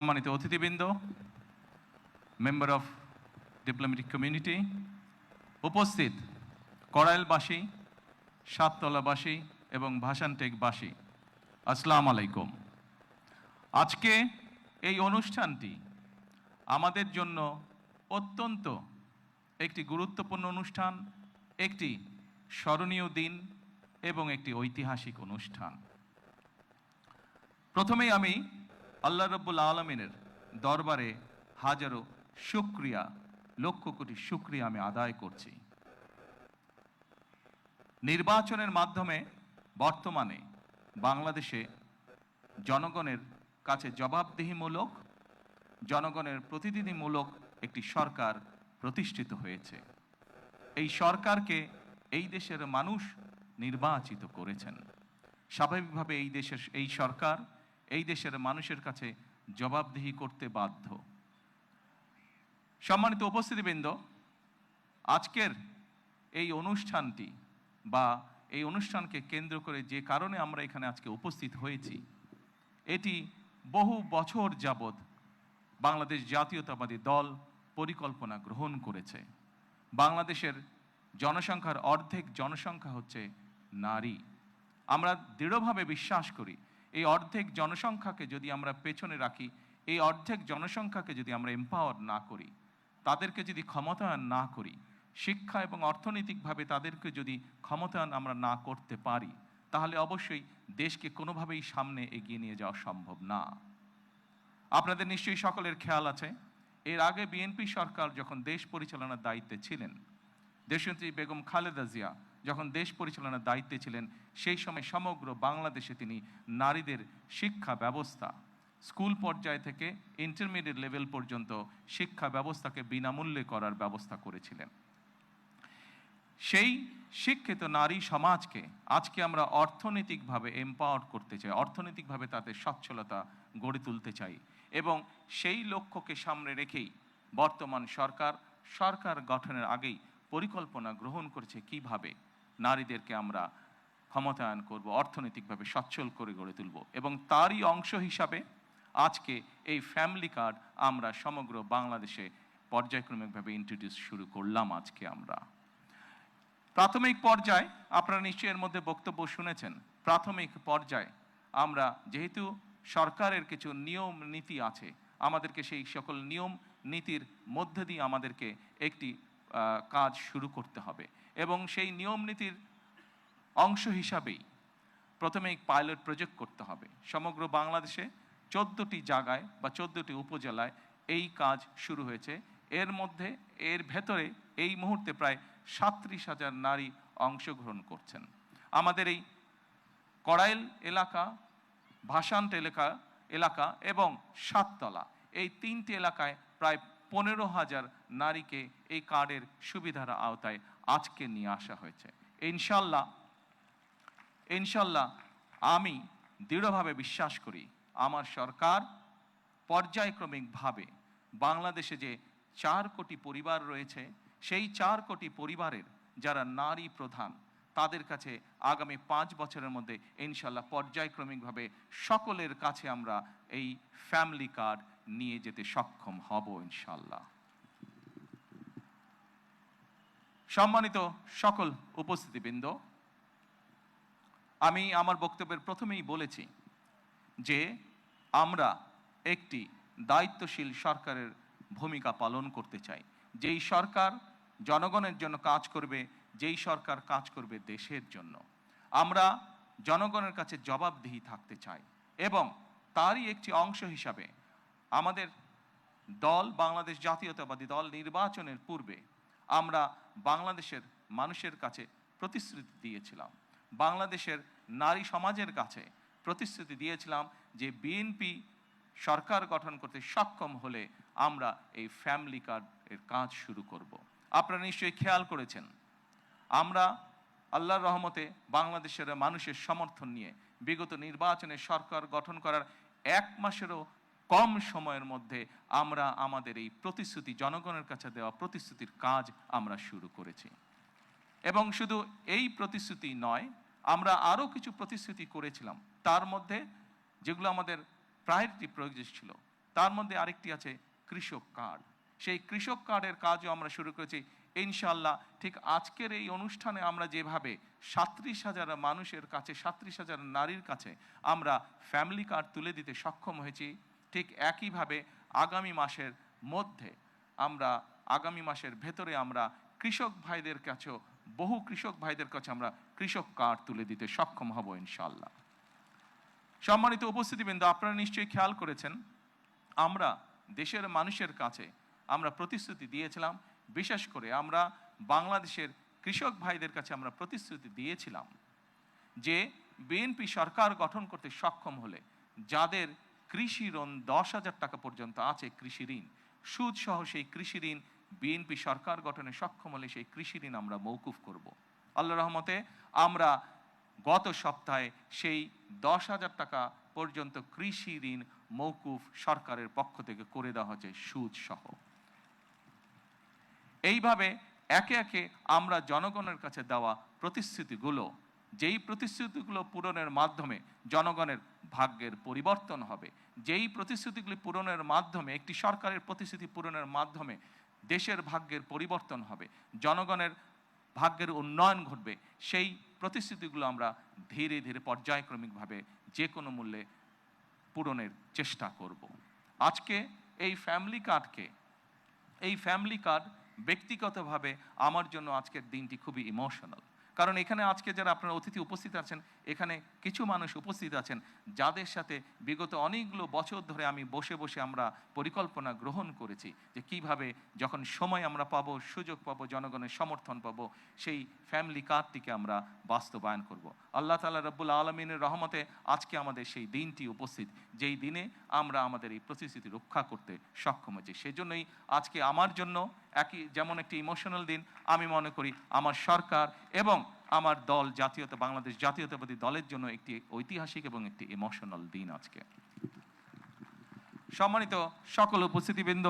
সম্মানিত অতিথিবৃন্দ, member of diplomatic community, উপস্থিত কড়াইলবাসী, সাততলাবাসী এবং ভাসানটেকবাসী, আসসালামু আলাইকুম। আজকে এই অনুষ্ঠানটি আমাদের জন্য অত্যন্ত একটি গুরুত্বপূর্ণ অনুষ্ঠান, একটি স্মরণীয় দিন এবং একটি ঐতিহাসিক অনুষ্ঠান। প্রথমেই আমি আল্লাহ রাব্বুল আলামিনের দরবারে হাজারো শুকরিয়া, লক্ষ কোটি শুকরিয়া আমি আদায় করছি। নির্বাচনের মাধ্যমে বর্তমানে বাংলাদেশে জনগণের কাছে জবাবদিহিমূলক, জনগণের প্রতিনিধিমূলক একটি সরকার প্রতিষ্ঠিত হয়েছে। এই সরকারকে এই দেশের মানুষ নির্বাচিত করেছেন। স্বাভাবিকভাবে এই সরকার এই দেশের মানুষের কাছে জবাবদিহি করতে বাধ্য। সম্মানিত উপস্থিতিবৃন্দ, আজকের এই অনুষ্ঠানটি বা এই অনুষ্ঠানকে কেন্দ্র করে যে কারণে আমরা এখানে আজকে উপস্থিত হয়েছি, এটি বহু বছর যাবৎ বাংলাদেশ জাতীয়তাবাদী দল পরিকল্পনা গ্রহণ করেছে। বাংলাদেশের জনসংখ্যার অর্ধেক জনসংখ্যা হচ্ছে নারী। আমরা দৃঢ়ভাবে বিশ্বাস করি এই অর্ধেক জনসংখ্যাকে যদি আমরা পেছনে রাখি, এই অর্ধেক জনসংখ্যাকে যদি আমরা এম্পাওয়ার না করি, তাদেরকে যদি ক্ষমতায়ন না করি, শিক্ষা এবং অর্থনৈতিকভাবে তাদেরকে যদি ক্ষমতায়ন আমরা না করতে পারি, তাহলে অবশ্যই দেশকে কোনোভাবেই সামনে এগিয়ে নিয়ে যাওয়া সম্ভব না। আপনাদের নিশ্চয়ই সকলের খেয়াল আছে, এর আগে বিএনপি সরকার যখন দেশ পরিচালনার দায়িত্বে ছিলেন, দেশনেত্রী বেগম খালেদা জিয়া যখন দেশ পরিচালনার দায়িত্বে ছিলেন, সেই সময় সমগ্র বাংলাদেশে তিনি নারীদের শিক্ষা ব্যবস্থা, স্কুল পর্যায় থেকে ইন্টারমিডিয়েট লেভেল পর্যন্ত শিক্ষা ব্যবস্থাকে বিনামূল্যে করার ব্যবস্থা করেছিলেন। সেই শিক্ষিত নারী সমাজকে আজকে আমরা অর্থনৈতিকভাবে এম্পাওয়ার করতে চাই, অর্থনৈতিকভাবে তাদের সচ্ছলতা গড়ে তুলতে চাই, এবং সেই লক্ষ্যকে সামনে রেখেই বর্তমান সরকার গঠনের আগেই পরিকল্পনা গ্রহণ করেছে কিভাবে নারীদেরকে আমরা ক্ষমতায়ন করব, অর্থনৈতিকভাবে সচ্ছল করে গড়ে তুলব। এবং তারই অংশ হিসাবে আজকে এই ফ্যামিলি কার্ড আমরা সমগ্র বাংলাদেশে পর্যায়ক্রমিকভাবে ইন্ট্রোডিউস শুরু করলাম। আজকে আমরা প্রাথমিক পর্যায়ে, আপনারা নিশ্চয়ই এর মধ্যে বক্তব্য শুনেছেন, প্রাথমিক পর্যায়ে আমরা যেহেতু সরকারের কিছু নিয়ম নীতি আছে, আমাদেরকে সেই সকল নিয়ম নীতির মধ্যে দিয়ে আমাদেরকে একটি কাজ শুরু করতে হবে, এবং সেই নিয়ম নীতির অংশ হিসাবেই প্রথমে পাইলট প্রজেক্ট করতে হবে। সমগ্র বাংলাদেশে 14টি জায়গায় বা 14টি উপজেলায় এই কাজ শুরু হয়েছে। এর ভেতরে এই মুহূর্তে প্রায় 37,000 নারী অংশগ্রহণ করছেন। আমাদের এই কড়াইল এলাকা, ভাসান্ট এলাকা এবং সাততলা, এই 3টি এলাকায় প্রায় 15,000 নারীকে এই কার্ডের সুবিধার আওতায় আজকে নিয়ে আসা হয়েছে। ইনশাল্লাহ আমি দৃঢ়ভাবে বিশ্বাস করি আমার সরকার পর্যায়ক্রমিকভাবে বাংলাদেশে যে 4 কোটি পরিবার রয়েছে, সেই 4 কোটি পরিবারের যারা নারী প্রধান, তাদের কাছে আগামী 5 বছরের মধ্যে ইনশাল্লাহ পর্যায়ক্রমিকভাবে সকলের কাছে আমরা এই ফ্যামিলি কার্ড নিয়ে যেতে সক্ষম হব ইনশাল্লাহ। সম্মানিত সকল উপস্থিতিবৃন্দ, আমি আমার বক্তব্যের প্রথমেই বলেছি যে আমরা একটি দায়িত্বশীল সরকারের ভূমিকা পালন করতে চাই, যেই সরকার জনগণের জন্য কাজ করবে, যেই সরকার কাজ করবে দেশের জন্য। আমরা জনগণের কাছে জবাবদিহি থাকতে চাই, এবং তারই একটি অংশ হিসাবে আমাদের দল, বাংলাদেশ জাতীয়তাবাদী দল, নির্বাচনের পূর্বে আমরা বাংলাদেশের মানুষের কাছে প্রতিশ্রুতি দিয়েছিলাম, বাংলাদেশের নারী সমাজের কাছে প্রতিশ্রুতি দিয়েছিলাম যে বিএনপি সরকার গঠন করতে সক্ষম হলে আমরা এই ফ্যামিলি কার্ডের কাজ শুরু করব। আপনারা নিশ্চয়ই খেয়াল করেছেন, আমরা আল্লাহর রহমতে বাংলাদেশের মানুষের সমর্থন নিয়ে বিগত নির্বাচনে সরকার গঠন করার 1 মাসেরও কম সময়ের মধ্যে আমরা আমাদের এই প্রতিশ্রুতি, জনগণের কাছে দেওয়া প্রতিশ্রুতির কাজ আমরা শুরু করেছি। এবং শুধু এই প্রতিশ্রুতি নয়, আমরা আরও কিছু প্রতিশ্রুতি করেছিলাম, তার মধ্যে যেগুলো আমাদের প্রায়োরিটি প্রজেক্ট ছিল, তার মধ্যে আরেকটি আছে কৃষক কার্ড। সেই কৃষক কার্ডের কাজও আমরা শুরু করেছি ইনশাআল্লাহ। ঠিক আজকের এই অনুষ্ঠানে আমরা যেভাবে ৩৭,০০০ মানুষের কাছে, ৩৭,০০০ নারীর কাছে আমরা ফ্যামিলি কার্ড তুলে দিতে সক্ষম হয়েছি, ঠিক একইভাবে আগামী মাসের মধ্যে আগামী মাসের ভেতরে আমরা কৃষক ভাইদের কাছেও, বহু কৃষক ভাইদের কাছে আমরা কৃষক কার্ড তুলে দিতে সক্ষম হব ইনশাআল্লাহ। সম্মানিত উপস্থিতিবৃন্দ, আপনারা নিশ্চয়ই খেয়াল করেছেন আমরা দেশের মানুষের কাছে আমরা প্রতিশ্রুতি দিয়েছিলাম, বিশেষ করে আমরা বাংলাদেশের কৃষক ভাইদের কাছে আমরা প্রতিশ্রুতি দিয়েছিলাম যে বিএনপি সরকার গঠন করতে সক্ষম হলে যাদের কৃষি ঋণ 10,000 টাকা পর্যন্ত আছে, কৃষি ঋণ সুদ সহ, সেই কৃষি ঋণ বিএনপি সরকার গঠনে সক্ষম হলে সেই কৃষি ঋণ আমরা মৌকুফ করব। আল্লাহ রহমতে আমরা গত সপ্তাহে সেই 10,000 টাকা পর্যন্ত কৃষি ঋণ মৌকুফ সরকারের পক্ষ থেকে করে দেওয়া হয়েছে সুদ সহ। এইভাবে একে একে আমরা জনগণের কাছে দেওয়া প্রতিশ্রুতিগুলো, যেই প্রতিশ্রুতিগুলো পূরণের মাধ্যমে জনগণের ভাগ্যের পরিবর্তন হবে, যেই প্রতিশ্রুতিগুলি পূরণের মাধ্যমে, একটি সরকারের প্রতিশ্রুতি পূরণের মাধ্যমে দেশের ভাগ্যের পরিবর্তন হবে, জনগণের ভাগ্যের উন্নয়ন ঘটবে, সেই প্রতিশ্রুতিগুলো আমরা ধীরে ধীরে পর্যায়ক্রমিকভাবে যে কোনো মূল্যে পূরণের চেষ্টা করব। আজকে এই ফ্যামিলি কার্ড ব্যক্তিগতভাবে আমার জন্য আজকের দিনটি খুবই ইমোশনাল। কারণ এখানে আজকে যারা আপনারা অতিথি উপস্থিত আছেন, এখানে কিছু মানুষ উপস্থিত আছেন যাদের সাথে বিগত অনেকগুলো বছর ধরে আমি বসে বসে আমরা পরিকল্পনা গ্রহণ করেছি যে কিভাবে যখন সময় আমরা পাবো, সুযোগ পাবো, জনগণের সমর্থন পাবো, সেই ফ্যামিলি কার্ডটিকে আমরা বাস্তবায়ন করব। আল্লাহ তাআলা রব্বুল আলামিনের রহমতে আজকে আমাদের সেই দিনটি উপস্থিত, যেই দিনে আমরা আমাদের এই প্রতিশ্রুতি রক্ষা করতে সক্ষম হয়েছি। সেজন্যই আজকে আমার জন্য যেমন একটি ইমোশনাল দিন, আমি মনে করি আমার সরকার এবং আমার দল বাংলাদেশ জাতীয়তাবাদী দলের জন্য একটি ঐতিহাসিক এবং একটি ইমোশনাল দিন আজকে। সম্মানিত সকল উপস্থিতিবৃন্দ,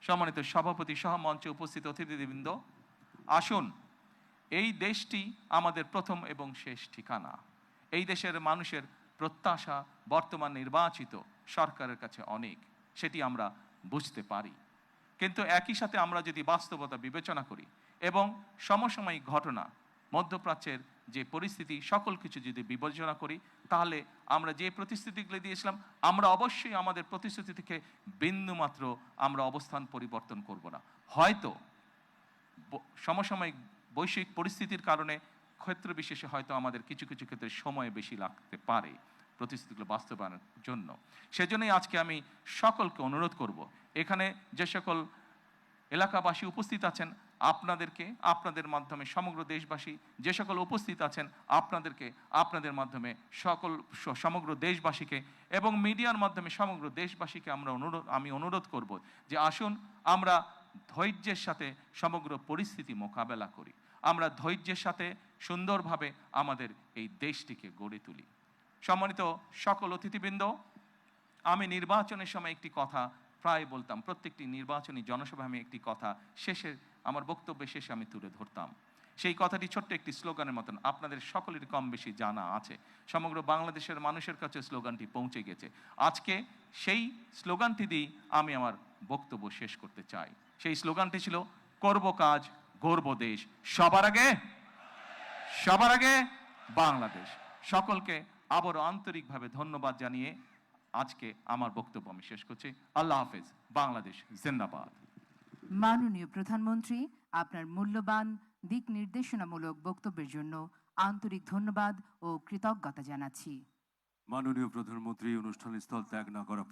সম্মানিত সভাপতি সহ মঞ্চে উপস্থিত অতিথিবৃন্দ, আসুন, এই দেশটি আমাদের প্রথম এবং শেষ ঠিকানা। এই দেশের মানুষের প্রত্যাশা বর্তমান নির্বাচিত সরকারের কাছে অনেক, সেটি আমরা বুঝতে পারি। কিন্তু একই সাথে আমরা যদি বাস্তবতা বিবেচনা করি এবং সমসাময়িক ঘটনা, মধ্যপ্রাচ্যের যে পরিস্থিতি, সকল কিছু যদি বিবেচনা করি, তাহলে আমরা যে প্রতিশ্রুতিগুলো দিয়েছিলাম, আমরা অবশ্যই আমাদের প্রতিশ্রুতি থেকে বিন্দুমাত্র আমরা অবস্থান পরিবর্তন করব না। হয়তো সমসাময়িক বৈশ্বিক পরিস্থিতির কারণে ক্ষেত্র বিশেষে হয়তো আমাদের কিছু কিছু ক্ষেত্রে সময় বেশি লাগতে পারে প্রতিশ্রুতিগুলো বাস্তবায়নের জন্য। সেজন্যই আজকে আমি সকলকে অনুরোধ করব, এখানে যে সকল এলাকাবাসী উপস্থিত আছেন আপনাদেরকে, আপনাদের মাধ্যমে সমগ্র দেশবাসী যে সকল উপস্থিত আছেন আপনাদেরকে, আপনাদের মাধ্যমে সমগ্র দেশবাসীকে এবং মিডিয়ার মাধ্যমে সমগ্র দেশবাসীকে আমি অনুরোধ করব যে আসুন আমরা ধৈর্যের সাথে সমগ্র পরিস্থিতি মোকাবেলা করি, আমরা ধৈর্যের সাথে সুন্দরভাবে আমাদের এই দেশটিকে গড়ে তুলি। সম্মানিত সকল অতিথিবৃন্দ, আমি নির্বাচনের সময় একটি কথা প্রায় বলতাম, প্রত্যেকটি নির্বাচনী জনসভায় আমি একটি কথা আমার বক্তব্যের শেষে আমি তুলে ধরতাম। সেই কথাটি ছোট্ট একটি স্লোগানের মতন, আপনাদের সকলের কম বেশি জানা আছে, সমগ্র বাংলাদেশের মানুষের কাছে স্লোগানটি পৌঁছে গেছে। আজকে সেই স্লোগানটি দিয়েই আমি আমার বক্তব্য শেষ করতে চাই। সেই স্লোগানটি ছিল, করব কাজ, গড়ব দেশ, সবার আগে বাংলাদেশ। সকলকে আবারও আন্তরিকভাবে ধন্যবাদ জানিয়ে আজকে আমার বক্তব্য আমি শেষ করছি। আল্লাহ হাফেজ। বাংলাদেশ জিন্দাবাদ। মাননীয় প্রধানমন্ত্রী, আপনার মূল্যবান দিক নির্দেশনামূলক বক্তব্যের জন্য আন্তরিক ধন্যবাদ ও কৃতজ্ঞতা জানাচ্ছি। মাননীয় প্রধানমন্ত্রী অনুষ্ঠানস্থল ত্যাগ না করা